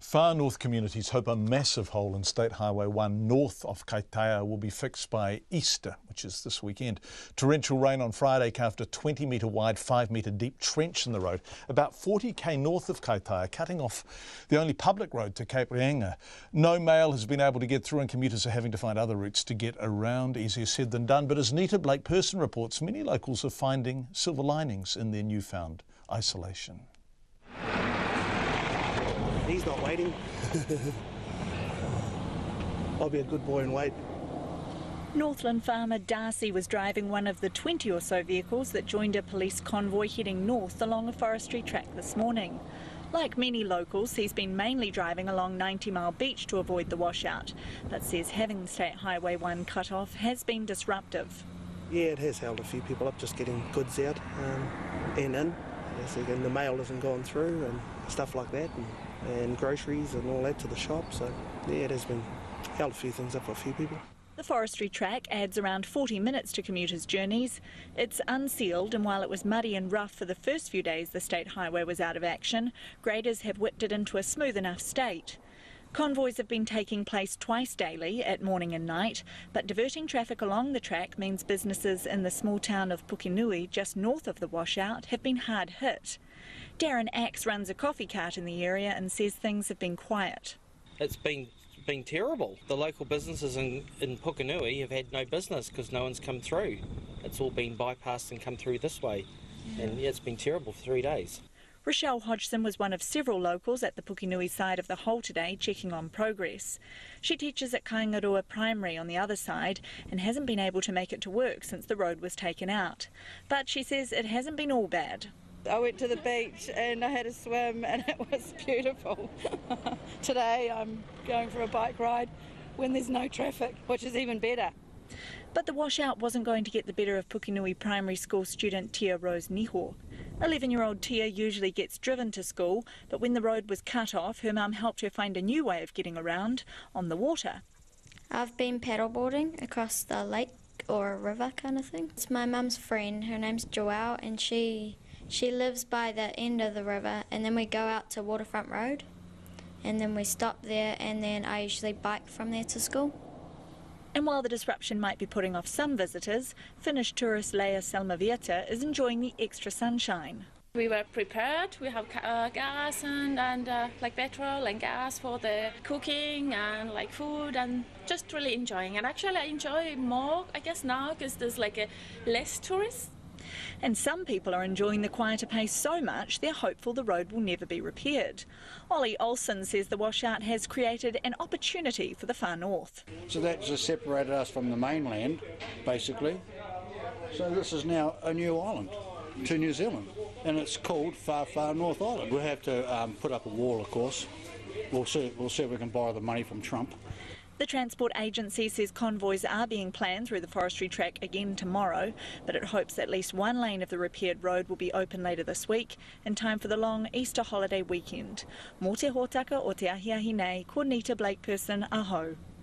Far north communities hope a massive hole in State Highway 1 north of Kaitaia will be fixed by Easter, which is this weekend. Torrential rain on Friday carved a 20-metre wide, 5-metre deep trench in the road, about 40k north of Kaitaia, cutting off the only public road to Kaitaia. No mail has been able to get through and commuters are having to find other routes to get around. Easier said than done, but as Nita Blake-Person reports, many locals are finding silver linings in their newfound isolation. He's not waiting. I'll be a good boy and wait. Northland farmer Darcy was driving one of the 20 or so vehicles that joined a police convoy heading north along a forestry track this morning. Like many locals, he's been mainly driving along 90 Mile Beach to avoid the washout, but says having State Highway 1 cut off has been disruptive. Yeah, it has held a few people up just getting goods out and in. Yes, again, the mail isn't going through and stuff like that, and groceries and all that to the shop. So yeah, it has been held a few things up for a few people. The forestry track adds around 40 minutes to commuters' journeys. It's unsealed, and while it was muddy and rough for the first few days the state highway was out of action, graders have whipped it into a smooth enough state. Convoys have been taking place twice daily at morning and night, but diverting traffic along the track means businesses in the small town of Pukenui, just north of the washout, have been hard hit. Darren Axe runs a coffee cart in the area and says things have been quiet. It's been terrible. The local businesses in Pukenui have had no business because no one's come through. It's all been bypassed and come through this way. And yeah, it's been terrible for 3 days. Rochelle Hodgson was one of several locals at the Pukenui side of the hole today, checking on progress. She teaches at Kaingaroa Primary on the other side and hasn't been able to make it to work since the road was taken out. But she says it hasn't been all bad. I went to the beach and I had a swim and it was beautiful. Today I'm going for a bike ride when there's no traffic, which is even better. But the washout wasn't going to get the better of Pukenui Primary School student Tia Rose Niho. 11-year-old Tia usually gets driven to school, but when the road was cut off, her mum helped her find a new way of getting around on the water. I've been paddleboarding across the lake or a river kind of thing. It's my mum's friend, her name's Joelle, and she lives by the end of the river, and then we go out to Waterfront Road and then we stop there, and then I usually bike from there to school. And while the disruption might be putting off some visitors, Finnish tourist Leia Selmavieta is enjoying the extra sunshine. We were prepared. We have gas and like petrol and gas for the cooking and like food, and just really enjoying. And actually I enjoy more, I guess, now because there's like less tourists. And some people are enjoying the quieter pace so much they're hopeful the road will never be repaired. Ollie Olsen says the washout has created an opportunity for the far north. So that just separated us from the mainland, basically. So this is now a new island to New Zealand, and it's called Far, Far North Island. We'll have to put up a wall, of course. We'll see if we can borrow the money from Trump. The Transport Agency says convoys are being planned through the forestry track again tomorrow, but it hopes at least one lane of the repaired road will be open later this week in time for the long Easter holiday weekend. Mō te hōtaka o te ahiahi nei, ko Nita Blake-Person, aho.